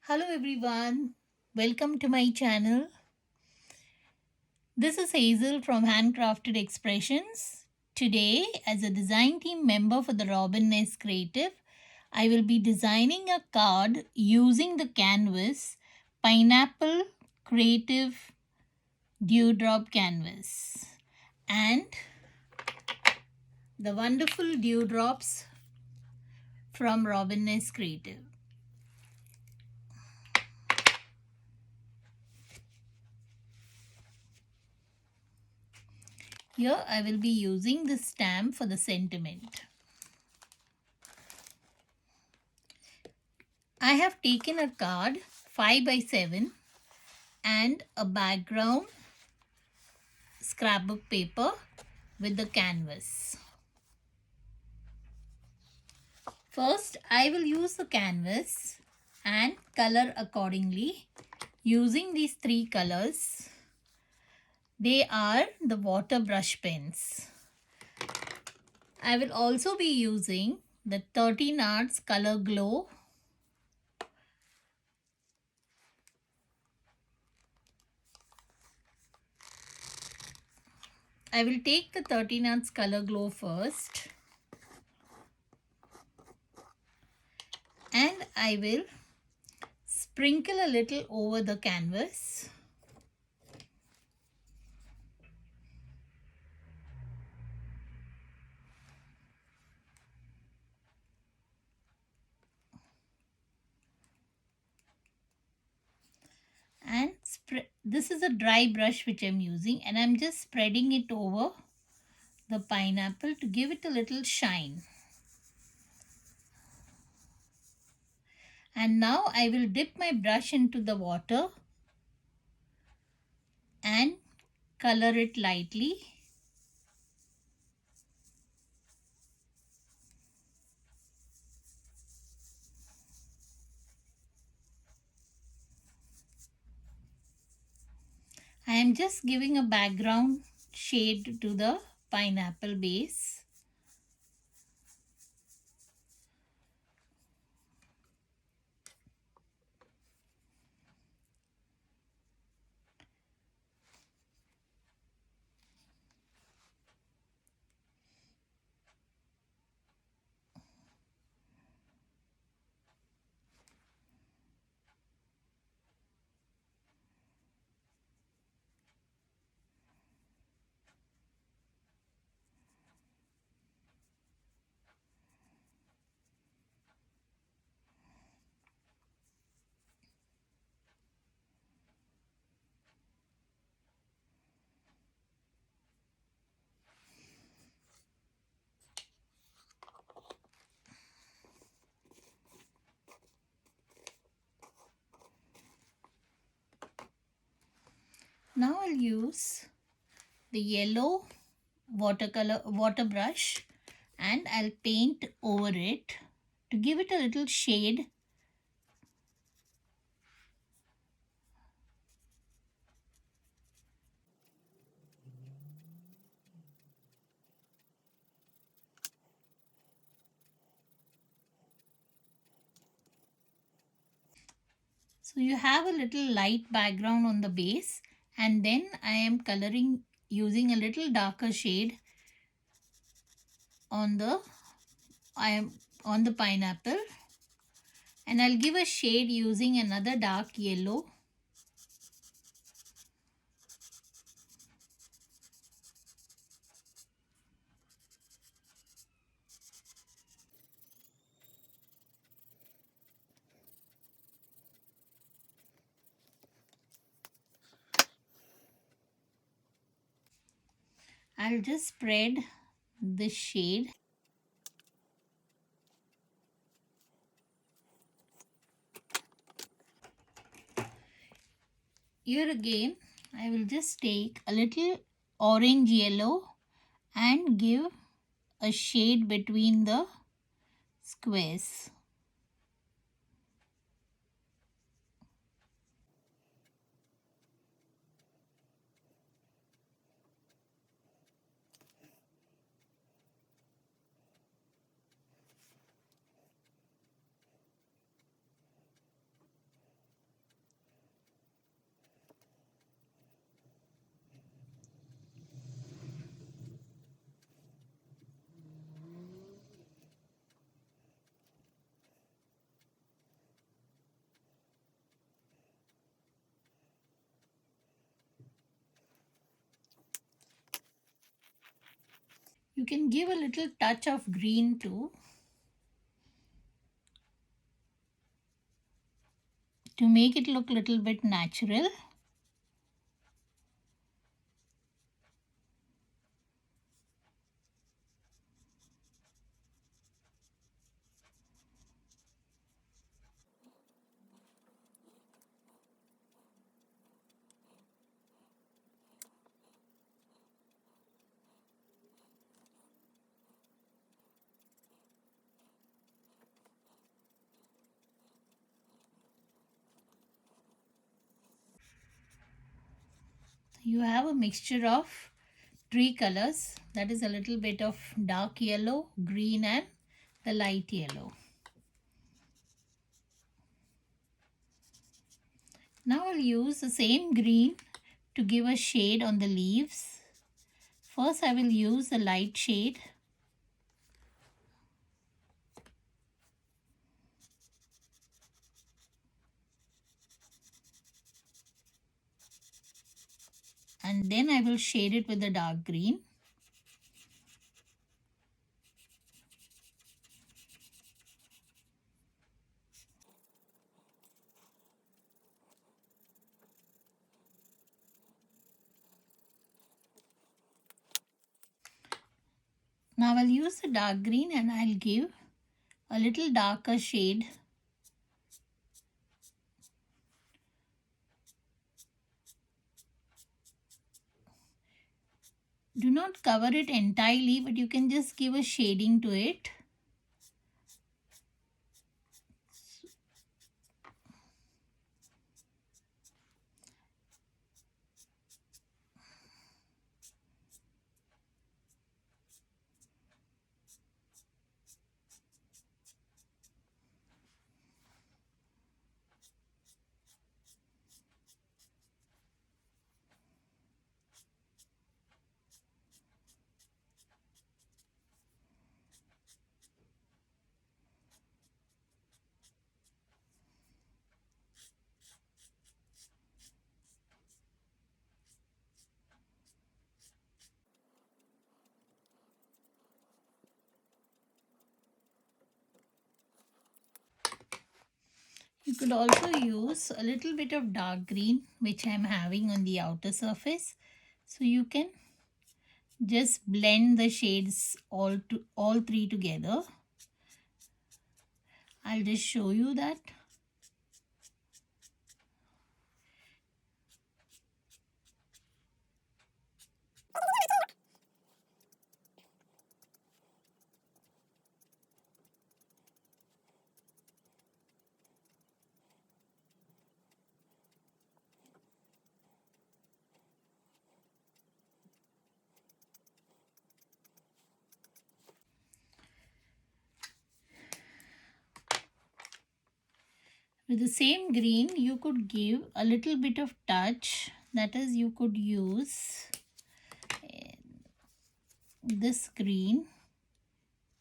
Hello everyone, welcome to my channel. This is Hazel from Handcrafted Expressions. Today, as a design team member for the Robin Nest Creative, I will be designing a card using the canvas Pineapple Creative Dewdrop Canvas and the wonderful dewdrops from Robin Nest Creative. Here I will be using the stamp for the sentiment. I have taken a card 5 by 7 and a background scrapbook paper with the canvas. First, I will use the canvas and color accordingly using these three colors. They are the water brush pens. I will also be using the 13 Arts Color Glow. I will take the 13 Arts Color Glow first and I will sprinkle a little over the canvas. And this is a dry brush which I'm using, and I'm just spreading it over the pineapple to give it a little shine. And now I will dip my brush into the water and color it lightly. I am just giving a background shade to the pineapple base. Now I'll use the yellow water brush and I'll paint over it to give it a little shade. So you have a little light background on the base, and then I am coloring using a little darker shade on the pineapple, and I'll give a shade using another dark yellow. I'll just spread this shade. Here again, I will just take a little orange yellow and give a shade between the squares. You can give a little touch of green too to make it look a little bit natural. You have a mixture of three colors, that is a little bit of dark yellow, green and the light yellow. Now I'll use the same green to give a shade on the leaves. First I will use the light shade. And then I will shade it with the dark green. Now I'll use the dark green and I'll give a little darker shade. Do not cover it entirely, but you can just give a shading to it. You could also use a little bit of dark green, which I'm having on the outer surface. So you can just blend the shades all three together. I'll just show you that. With the same green, you could give a little bit of touch. That is, you could use this green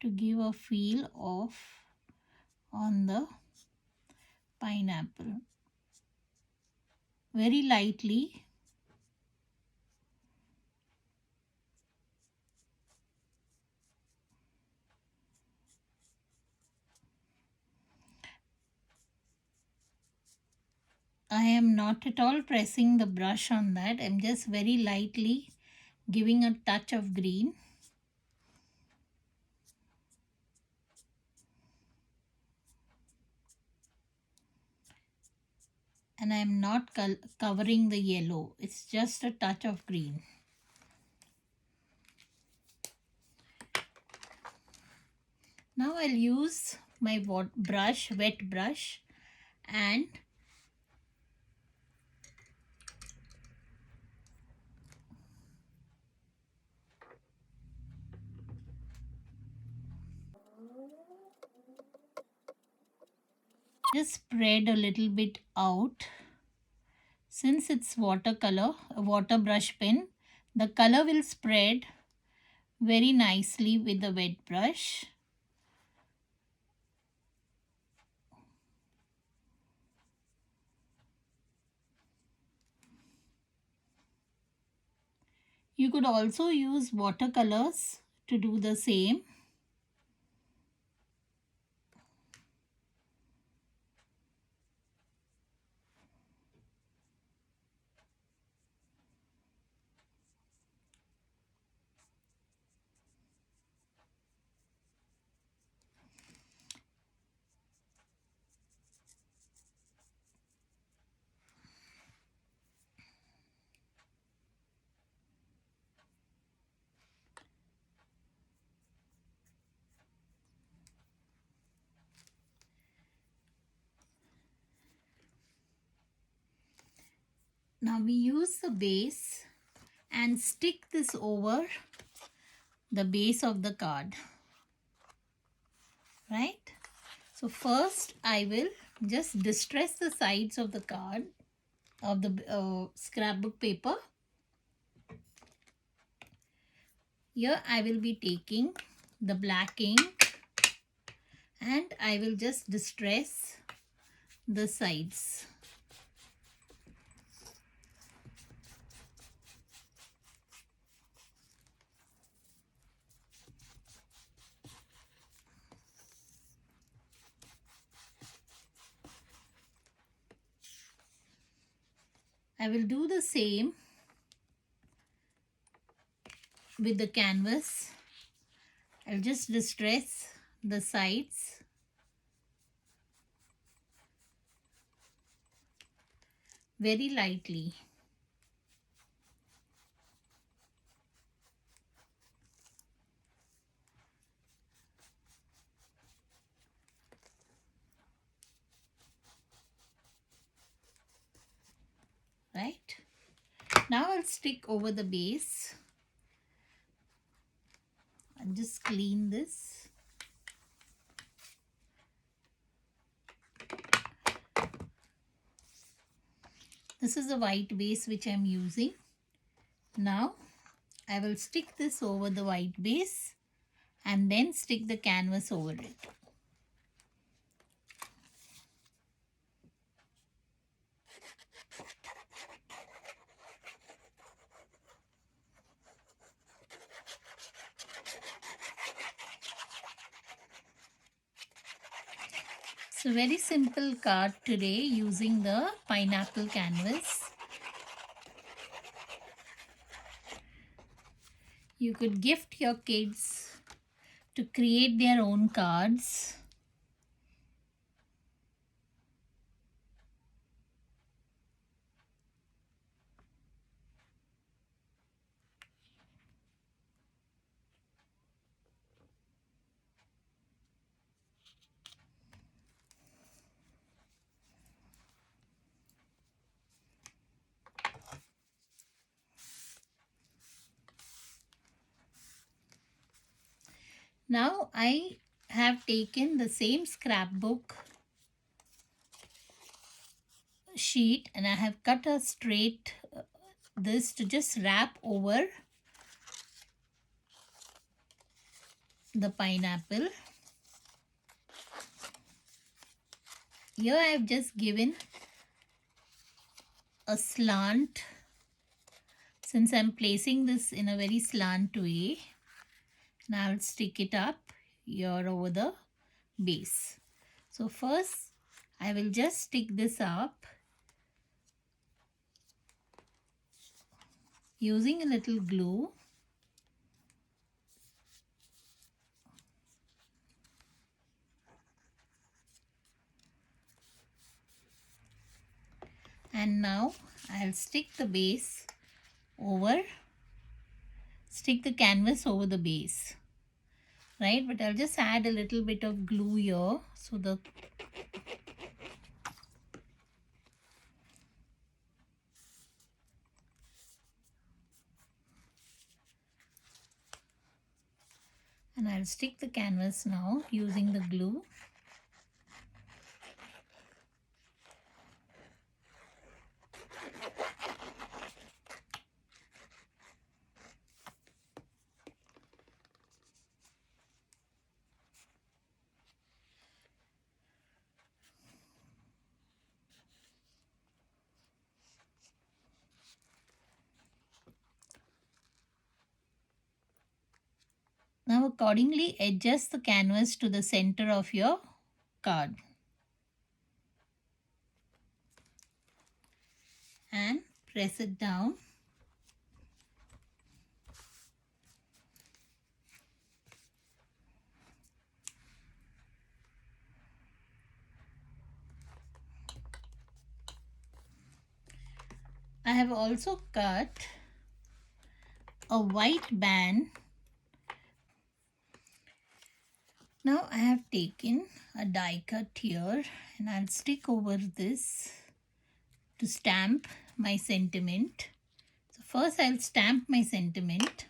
to give a feel of on the pineapple. Very lightly. I am not at all pressing the brush on that. I'm just very lightly giving a touch of green. And I'm not covering the yellow. It's just a touch of green. Now I'll use my wet brush, and just spread a little bit out. Since it's watercolor, a water brush pen, the color will spread very nicely with the wet brush. You could also use watercolors to do the same. Now we use the base and stick this over the base of the card, right? So first I will just distress the sides of the card of the scrapbook paper. Here I will be taking the black ink and I will just distress the sides. I will do the same with the canvas. I'll just distress the sides very lightly. Right? Now I'll stick over the base and just clean this. This is a white base which I'm using. Now I will stick this over the white base and then stick the canvas over it. It's a very simple card today using the pineapple canvas. You could gift your kids to create their own cards. Now I have taken the same scrapbook sheet and I have cut a straight this to just wrap over the pineapple. Here I have just given a slant since I'm placing this in a very slant way. Now I'll stick it up here over the base. So first I will just stick this up using a little glue. And now I'll stick the base over, stick the canvas over the base, right? But I'll just add a little bit of glue here so the and I'll stick the canvas now using the glue. Now accordingly adjust the canvas to the center of your card and press it down. I have also cut a white band. Now I have taken a die cut here and I'll stick over this to stamp my sentiment. So first I'll stamp my sentiment.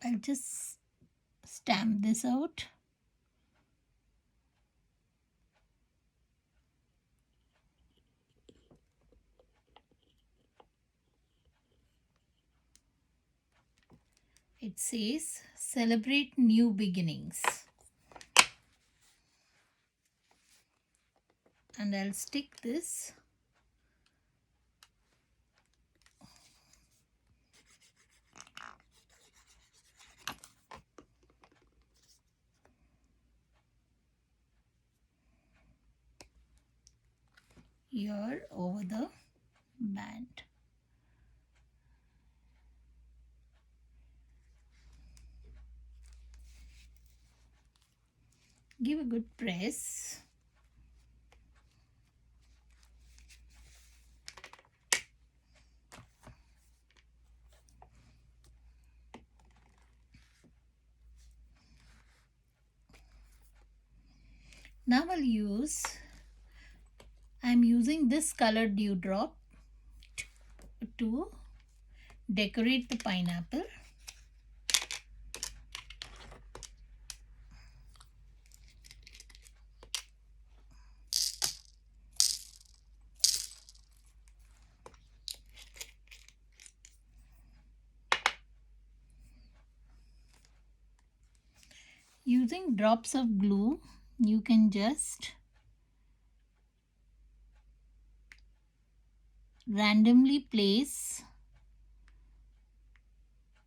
I'll just stamp this out. It says celebrate new beginnings. And I'll stick this. Here over the band. Give a good press. Now I'm using this colored dewdrop to decorate the pineapple. Using drops of glue, you can just randomly place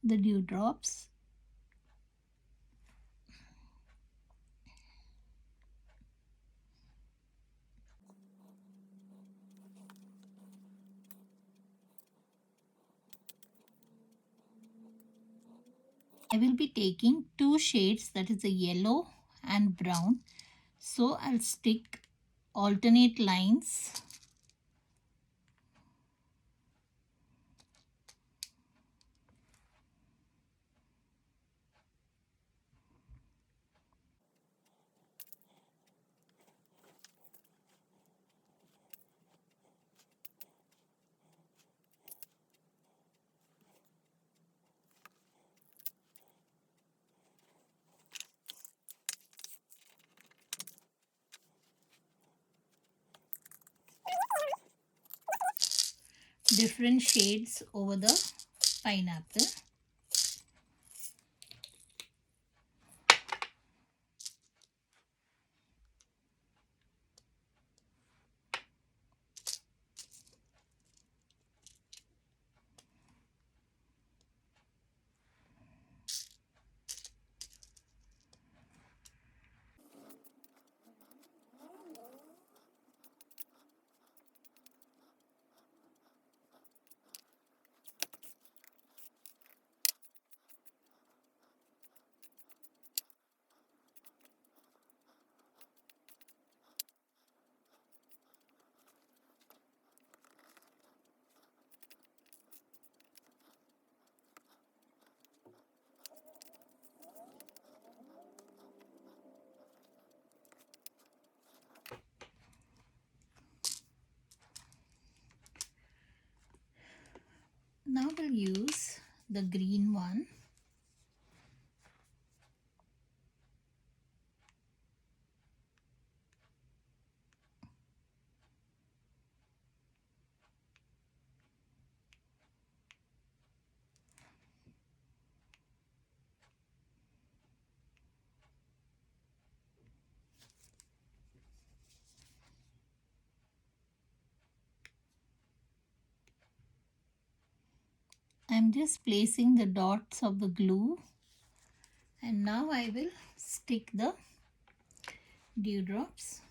the dewdrops. I will be taking two shades, that is a yellow and brown. So I'll stick alternate lines. Different shades over the pineapple. Now we'll use the green one. I'm just placing the dots of the glue, and now I will stick the dewdrops.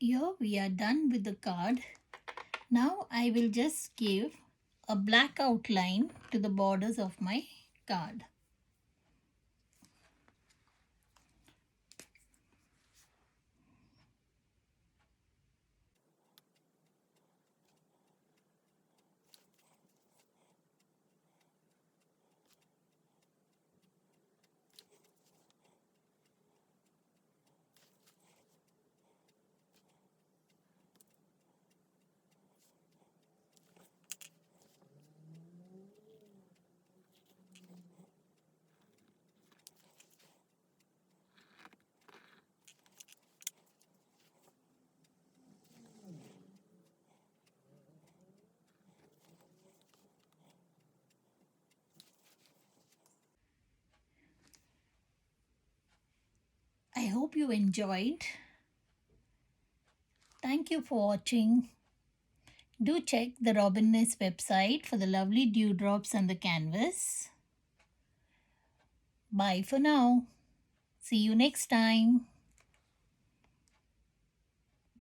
Here we are done with the card. Now I will just give a black outline to the borders of my card. I hope you enjoyed. Thank you for watching. Do check the Robin Nest website for the lovely dewdrops and the canvas. Bye for now. See you next time.